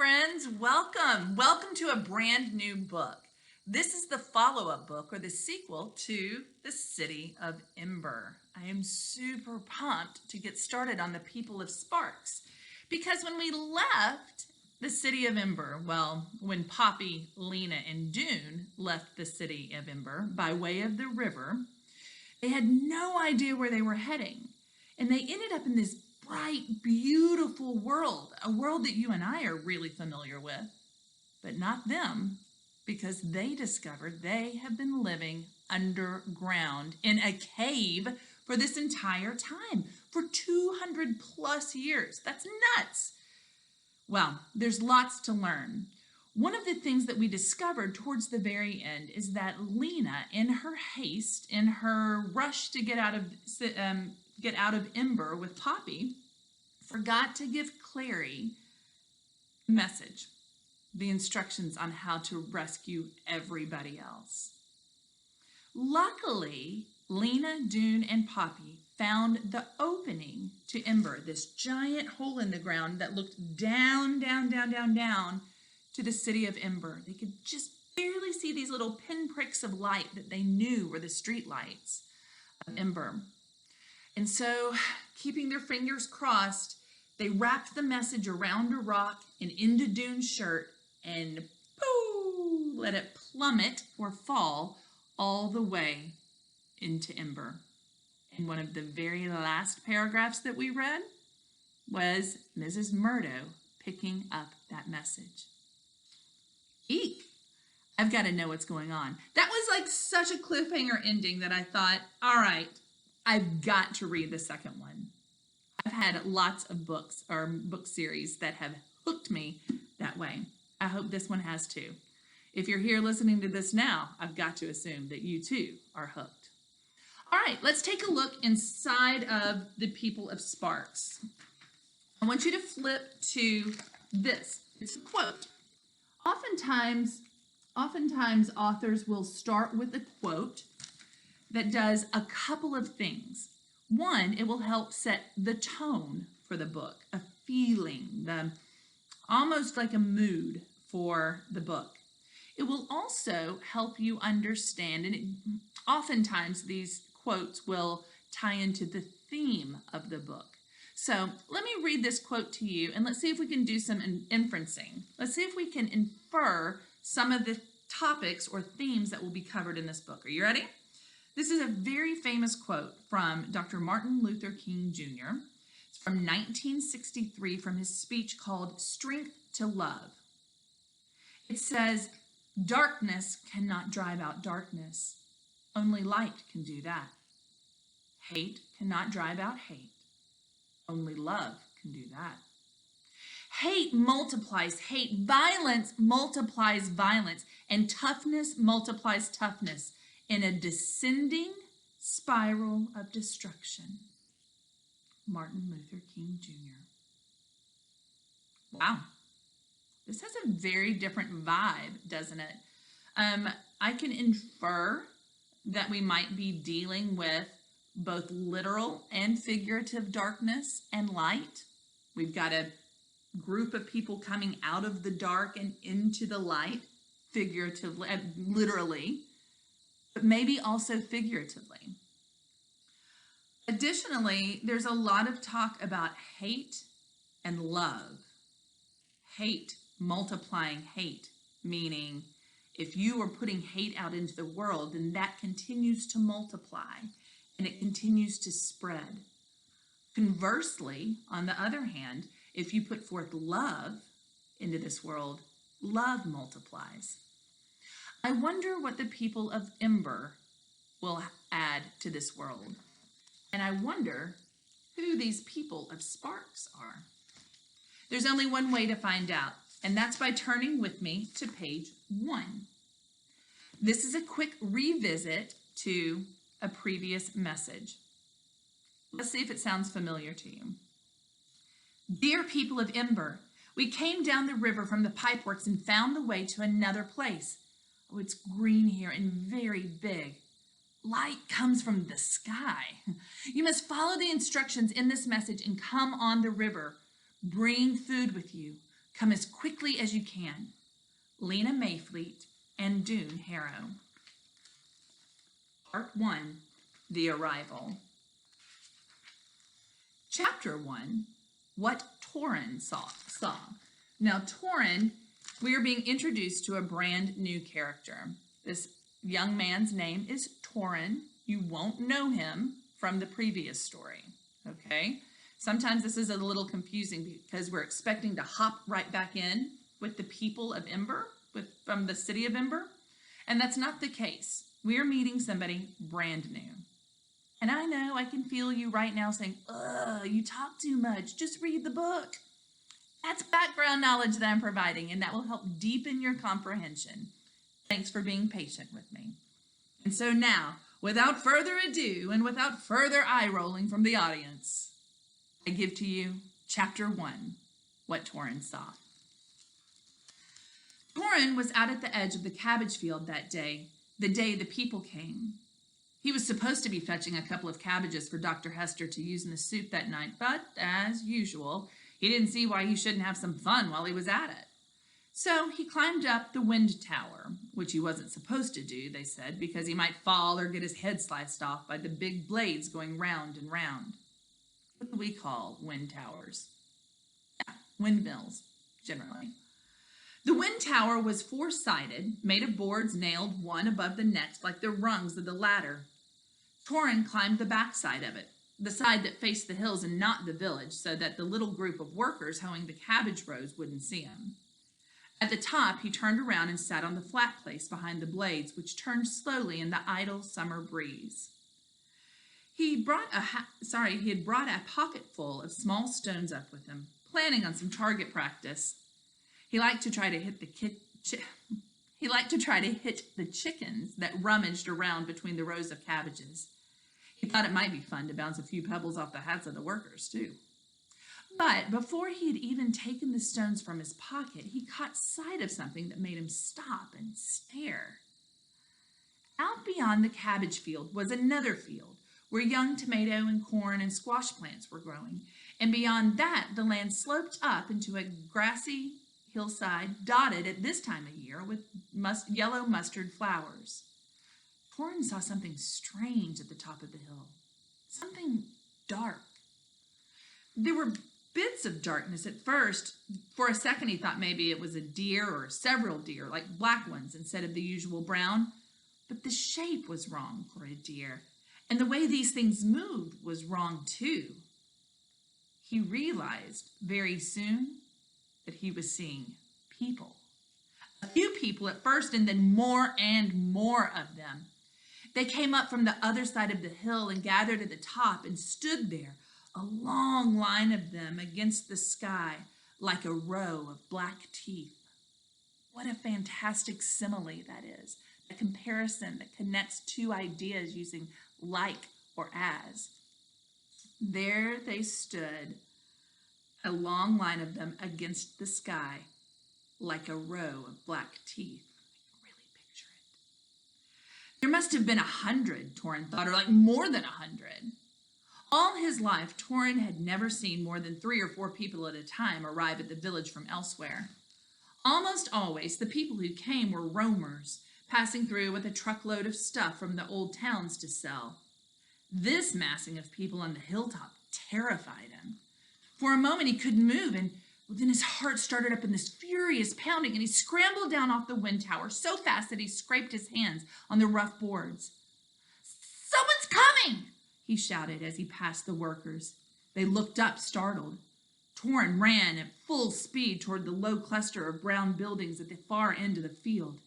friends. Welcome. Welcome to a brand new book. This is the follow-up book or the sequel to The City of Ember. I am super pumped to get started on the people of Sparks because when we left the City of Ember, well, when Poppy, Lena, and Dune left the City of Ember by way of the river, they had no idea where they were heading. And they ended up in this bright, beautiful world, a world that you and I are really familiar with, but not them, because they discovered they have been living underground in a cave for this entire time, for 200 plus years. That's nuts. Well, there's lots to learn. One of the things that we discovered towards the very end is that Lena, in her haste, in her rush to get out of Ember with Poppy, forgot to give Clary the message, the instructions on how to rescue everybody else. Luckily, Lena, Dune, and Poppy found the opening to Ember, this giant hole in the ground that looked down, down, down, down, down to the City of Ember. They could just barely see these little pinpricks of light that they knew were the street lights of Ember. And so, keeping their fingers crossed, they wrapped the message around a rock and into Dune's shirt and pooh, let it plummet or fall all the way into Ember. And one of the very last paragraphs that we read was Mrs. Murdo picking up that message. Eek! I've got to know what's going on. That was like such a cliffhanger ending that I thought, all right, I've got to read the second one. I've had lots of books or book series that have hooked me that way. I hope this one has too. If you're here listening to this now, I've got to assume that you too are hooked. All right, let's take a look inside of the people of Sparks. I want you to flip to this. It's a quote. Oftentimes authors will start with a quote that does a couple of things. One, it will help set the tone for the book, a feeling, almost like a mood for the book. It will also help you understand, and oftentimes these quotes will tie into the theme of the book. So let me read this quote to you, and let's see if we can do some inferencing. Let's see if we can infer some of the topics or themes that will be covered in this book. Are you ready? This is a very famous quote from Dr. Martin Luther King Jr. It's from 1963 from his speech called Strength to Love. It says, "Darkness cannot drive out darkness. Only light can do that. Hate cannot drive out hate. Only love can do that. Hate multiplies hate. Violence multiplies violence. And toughness multiplies toughness in a descending spiral of destruction." Martin Luther King Jr. Wow. This has a very different vibe, doesn't it? I can infer that we might be dealing with both literal and figurative darkness and light. We've got a group of people coming out of the dark and into the light, figuratively, literally, but maybe also figuratively. Additionally, there's a lot of talk about hate and love. Hate multiplying hate, meaning if you are putting hate out into the world, then that continues to multiply and it continues to spread. Conversely, on the other hand, if you put forth love into this world, love multiplies. I wonder what the people of Ember will add to this world. And I wonder who these people of Sparks are. There's only one way to find out, and that's by turning with me to page 1. This is a quick revisit to a previous message. Let's see if it sounds familiar to you. "Dear people of Ember, we came down the river from the pipeworks and found the way to another place. Oh, it's green here and very big. Light comes from the sky. You must follow the instructions in this message and come on the river. Bring food with you. Come as quickly as you can. Lena Mayfleet and Dune Harrow. Part 1, The Arrival. Chapter 1, What Toran saw. Now, Toran, we are being introduced to a brand new character. This young man's name is Toran. You won't know him from the previous story, okay? Sometimes this is a little confusing because we're expecting to hop right back in with the people of Ember, from the city of Ember, and that's not the case. We're meeting somebody brand new. And I know I can feel you right now saying, ugh, you talk too much, just read the book. That's background knowledge that I'm providing, and that will help deepen your comprehension. Thanks for being patient with me. And so now, without further ado, and without further eye-rolling from the audience, I give to you Chapter 1, What Toran Saw. Toran was out at the edge of the cabbage field that day, the day the people came. He was supposed to be fetching a couple of cabbages for Dr. Hester to use in the soup that night, but, as usual, he didn't see why he shouldn't have some fun while he was at it. So he climbed up the wind tower, which he wasn't supposed to do, they said, because he might fall or get his head sliced off by the big blades going round and round. What do we call wind towers? Yeah, windmills, generally. The wind tower was four-sided, made of boards nailed one above the next like the rungs of the ladder. Toran climbed the backside of it, the side that faced the hills and not the village, so that the little group of workers hoeing the cabbage rows wouldn't see him. At the top, he turned around and sat on the flat place behind the blades, which turned slowly in the idle summer breeze. He had brought a pocket full of small stones up with him, planning on some target practice. He liked to try to hit the chickens that rummaged around between the rows of cabbages. He thought it might be fun to bounce a few pebbles off the hats of the workers, too. But before he had even taken the stones from his pocket, he caught sight of something that made him stop and stare. Out beyond the cabbage field was another field, where young tomato and corn and squash plants were growing, and beyond that the land sloped up into a grassy hillside dotted at this time of year with yellow mustard flowers. Toran saw something strange at the top of the hill, something dark. There were bits of darkness at first. For a second he thought maybe it was a deer or several deer, like black ones instead of the usual brown, but the shape was wrong for a deer, and the way these things moved was wrong too. He realized very soon that he was seeing people. A few people at first, and then more and more of them. They came up from the other side of the hill and gathered at the top and stood there, a long line of them against the sky like a row of black teeth. What a fantastic simile that is, a comparison that connects two ideas using like or as. There they stood, a long line of them against the sky, like a row of black teeth. I can really picture it. There must have been 100, Toran thought, or like more than 100. All his life, Toran had never seen more than 3 or 4 people at a time arrive at the village from elsewhere. Almost always, the people who came were roamers, passing through with a truckload of stuff from the old towns to sell. This massing of people on the hilltop terrified him. For a moment he couldn't move, and then his heart started up in this furious pounding, and he scrambled down off the wind tower so fast that he scraped his hands on the rough boards. "Someone's coming!" he shouted as he passed the workers. They looked up, startled. Toran ran at full speed toward the low cluster of brown buildings at the far end of the field.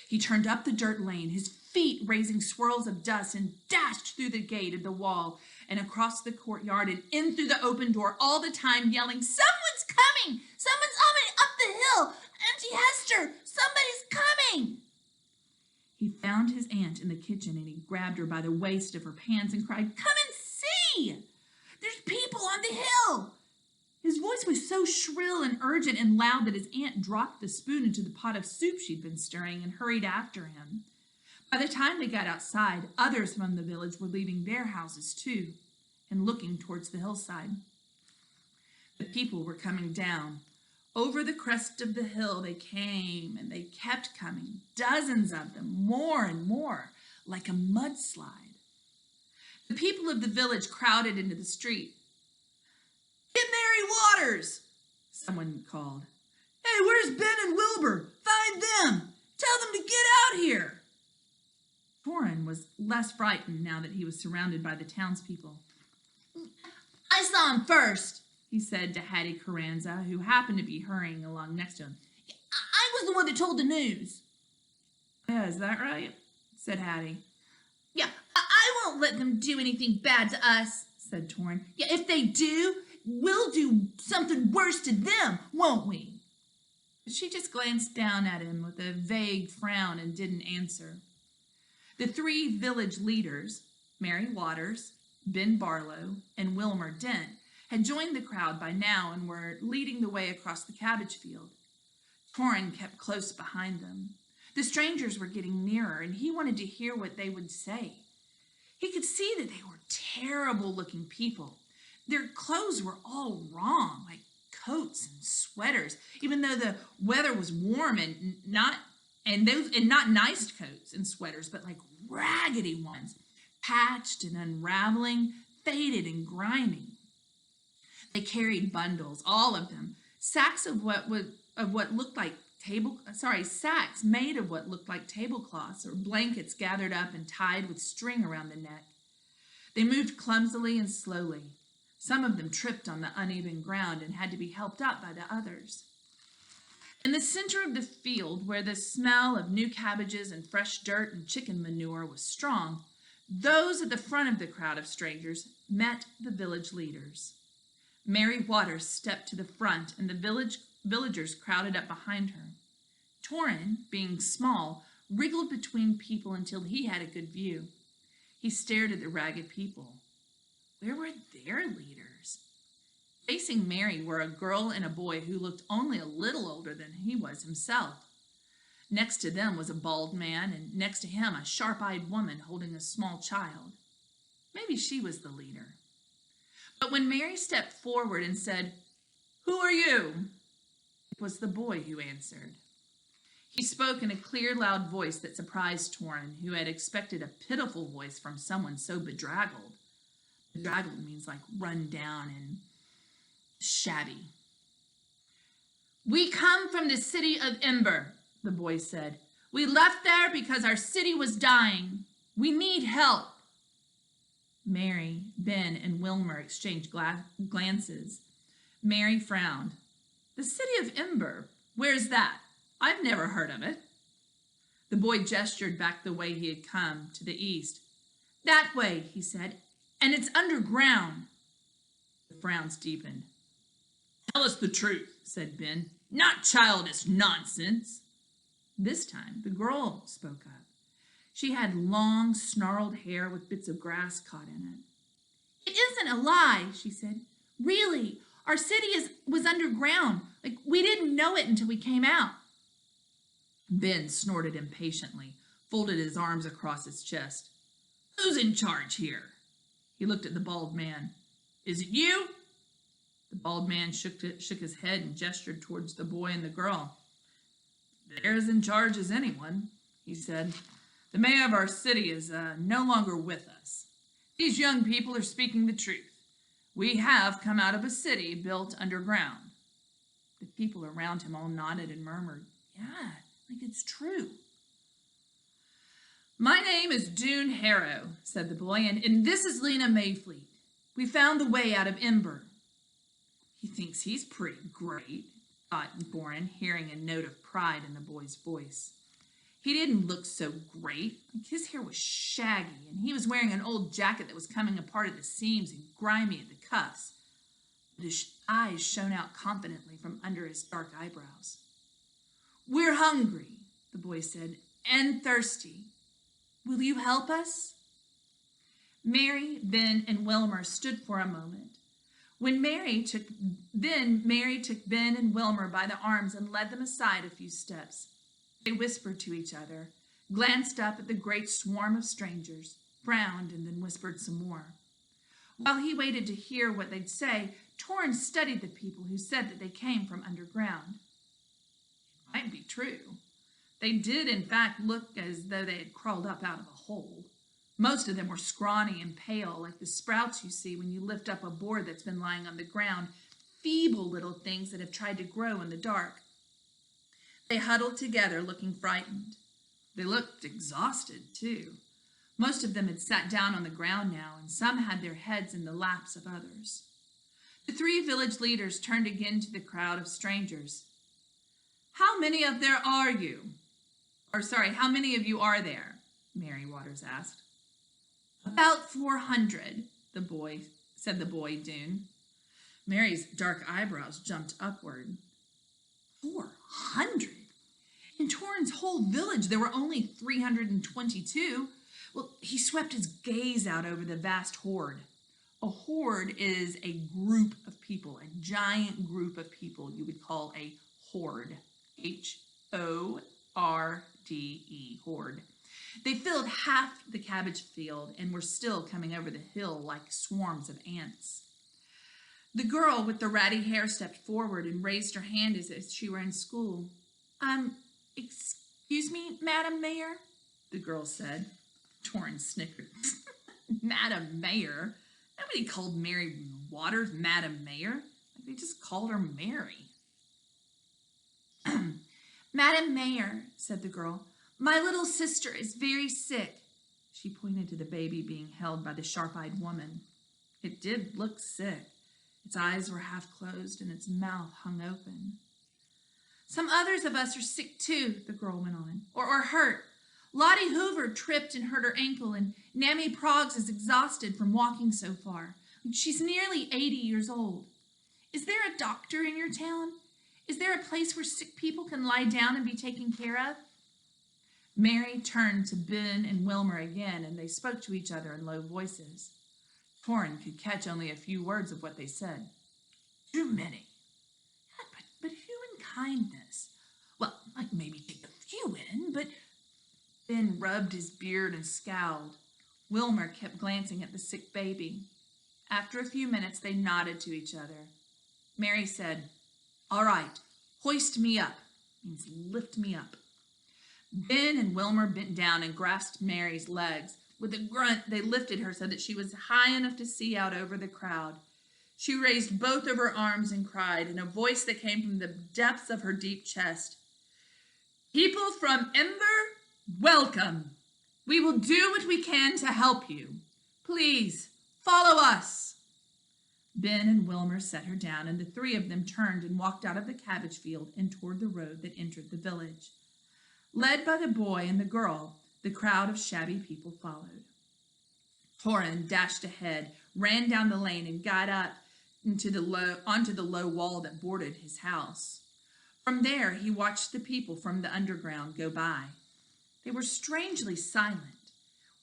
He turned up the dirt lane, his feet raising swirls of dust, and dashed through the gate of the wall and across the courtyard and in through the open door, all the time yelling, "Someone's coming! Someone's coming up the hill! Auntie Hester, somebody's coming!" He found his aunt in the kitchen, and he grabbed her by the waist of her pants and cried, "Come and see! There's people on the hill!" His voice was so shrill and urgent and loud that his aunt dropped the spoon into the pot of soup she'd been stirring and hurried after him. By the time they got outside, others from the village were leaving their houses too and looking towards the hillside. The people were coming down, Over the crest of the hill they came, and they kept coming, dozens of them, more and more, like a mudslide. The people of the village crowded into the street. "Get Mary Waters!" someone called. "Hey, where's Ben and Wilbur? Find them! Tell them to get out here!" Toran was less frightened now that he was surrounded by the townspeople. "I saw him first," he said to Hattie Carranza, who happened to be hurrying along next to him. "I was the one that told the news." "Yeah, is that right?" said Hattie. "Yeah, I won't let them do anything bad to us," said Toran. "Yeah, if they do, we'll do something worse to them, won't we?" But she just glanced down at him with a vague frown and didn't answer. The three village leaders, Mary Waters, Ben Barlow, and Wilmer Dent, had joined the crowd by now and were leading the way across the cabbage field. Toran kept close behind them. The strangers were getting nearer, and he wanted to hear what they would say. He could see that they were terrible-looking people. Their clothes were all wrong, like coats and sweaters, even though the weather was warm and not nice coats and sweaters, but like raggedy ones, patched and unraveling, faded and grimy. They carried bundles, all of them, sacks made of what looked like tablecloths or blankets gathered up and tied with string around the neck. They moved clumsily and slowly. Some of them tripped on the uneven ground and had to be helped up by the others. In the center of the field, where the smell of new cabbages and fresh dirt and chicken manure was strong, those at the front of the crowd of strangers met the village leaders. Mary Waters stepped to the front, and the villagers crowded up behind her. Toran, being small, wriggled between people until he had a good view. He stared at the ragged people. Where were their leaders? Facing Mary were a girl and a boy who looked only a little older than he was himself. Next to them was a bald man, and next to him a sharp-eyed woman holding a small child. Maybe she was the leader. But when Mary stepped forward and said, "Who are you?" it was the boy who answered. He spoke in a clear, loud voice that surprised Toran, who had expected a pitiful voice from someone so bedraggled. Bedraggled means like run down and shabby. "We come from the city of Ember," the boy said. "We left there because our city was dying. We need help." Mary, Ben, and Wilmer exchanged glances. Mary frowned. "The city of Ember? Where's that? I've never heard of it." The boy gestured back the way he had come, to the east. "That way," he said, "and it's underground." The frowns deepened. "Tell us the truth," said Ben. "Not childish nonsense." This time, the girl spoke up. She had long, snarled hair with bits of grass caught in it. "It isn't a lie," she said. "Really, our city was underground. Like, we didn't know it until we came out." Ben snorted impatiently, folded his arms across his chest. "Who's in charge here?" He looked at the bald man. "Is it you?" The bald man shook his head and gestured towards the boy and the girl. "They're as in charge as anyone," he said. "The mayor of our city is no longer with us. These young people are speaking the truth. We have come out of a city built underground." The people around him all nodded and murmured, "Yeah, like it's true." "My name is Dune Harrow," said the boy, and this is Lena Mayfleet. We found the way out of Ember." "He thinks he's pretty great," thought Toran, hearing a note of pride in the boy's voice. He didn't look so great. His hair was shaggy, and he was wearing an old jacket that was coming apart at the seams and grimy at the cuffs. But his eyes shone out confidently from under his dark eyebrows. "We're hungry," the boy said, "and thirsty. Will you help us?" Mary, Ben, and Wilmer stood for a moment. Mary took Ben and Wilmer by the arms and led them aside a few steps. They whispered to each other, glanced up at the great swarm of strangers, frowned, and then whispered some more. While he waited to hear what they'd say, Toran studied the people who said that they came from underground. It might be true. They did, in fact, look as though they had crawled up out of a hole. Most of them were scrawny and pale, like the sprouts you see when you lift up a board that's been lying on the ground, feeble little things that have tried to grow in the dark. They huddled together, looking frightened. They looked exhausted, too. Most of them had sat down on the ground now, and some had their heads in the laps of others. The 3 village leaders turned again to the crowd of strangers. How many of you are there? Mary Waters asked. About 400, said the boy Dune. Mary's dark eyebrows jumped upward. 400? In Toran's whole village, there were only 322. Well, he swept his gaze out over the vast horde. A horde is a group of people, a giant group of people you would call a horde. Horde, horde. They filled half the cabbage field and were still coming over the hill like swarms of ants. The girl with the ratty hair stepped forward and raised her hand as if she were in school. Excuse me, Madam Mayor, the girl said. Toran snickered. Madam Mayor? Nobody called Mary Waters Madam Mayor. They just called her Mary. Madam Mayor, said the girl, my little sister is very sick. She pointed to the baby being held by the sharp-eyed woman. It did look sick. Its eyes were half closed and its mouth hung open. Some others of us are sick too, the girl went on, or hurt. Lottie Hoover tripped and hurt her ankle, and Nammy Proggs is exhausted from walking so far. She's nearly 80 years old. Is there a doctor in your town? Is there a place where sick people can lie down and be taken care of? Mary turned to Ben and Wilmer again, and they spoke to each other in low voices. Toran could catch only a few words of what they said. Too many. But who in kindness? Well, I'd maybe take a few in, but... Ben rubbed his beard and scowled. Wilmer kept glancing at the sick baby. After a few minutes, they nodded to each other. Mary said, all right, hoist me up. Means lift me up. Ben and Wilmer bent down and grasped Mary's legs. With a grunt, they lifted her so that she was high enough to see out over the crowd. She raised both of her arms and cried in a voice that came from the depths of her deep chest. People from Ember, welcome. We will do what we can to help you. Please, follow us. Ben and Wilmer set her down, and the 3 of them turned and walked out of the cabbage field and toward the road that entered the village. Led by the boy and the girl, the crowd of shabby people followed. Toran dashed ahead, ran down the lane, and got up onto the low wall that bordered his house. From there, he watched the people from the underground go by. They were strangely silent.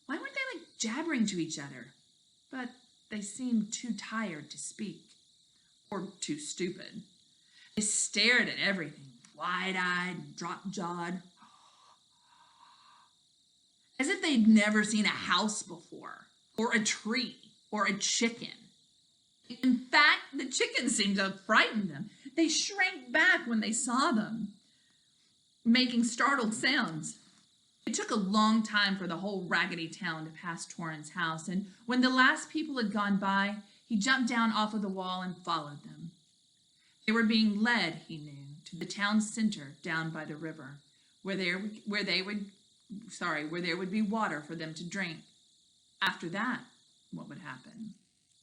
Why weren't they like jabbering to each other? But they seemed too tired to speak, or too stupid. They stared at everything, wide-eyed and drop-jawed, as if they'd never seen a house before, or a tree, or a chicken. In fact, the chickens seemed to frighten them. They shrank back when they saw them, making startled sounds. It took a long time for the whole raggedy town to pass Toran's house, and when the last people had gone by, he jumped down off of the wall and followed them. They were being led, he knew, to the town center down by the river, where there would be water for them to drink. After that, what would happen?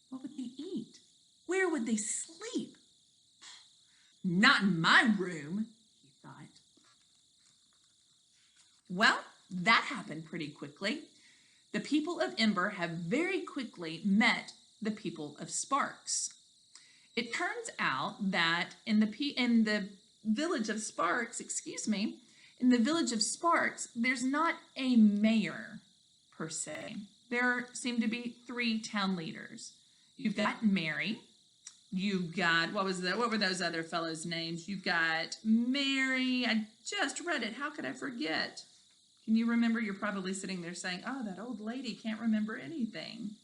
What would they eat? Where would they sleep? Not in my room, he thought. Well, that happened pretty quickly. The people of Ember have very quickly met the people of Sparks. It turns out that in the village of Sparks, there's not a mayor per se. There seem to be 3 town leaders. You've got Mary. You've got, what were those other fellows' names? You've got Mary. I just read it. How could I forget? Can you remember? You're probably sitting there saying, oh, that old lady can't remember anything.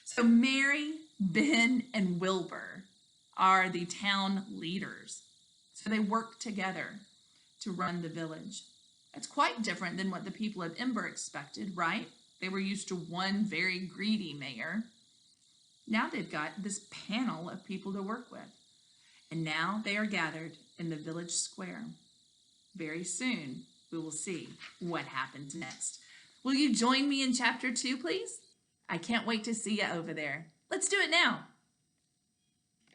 So Mary, Ben, and Wilbur are the town leaders. So they work together to run the village. It's quite different than what the people of Ember expected, right? They were used to one very greedy mayor. Now they've got this panel of people to work with. And now they are gathered in the village square. Very soon, we will see what happens next. Will you join me in chapter 2, please? I can't wait to see you over there. Let's do it now.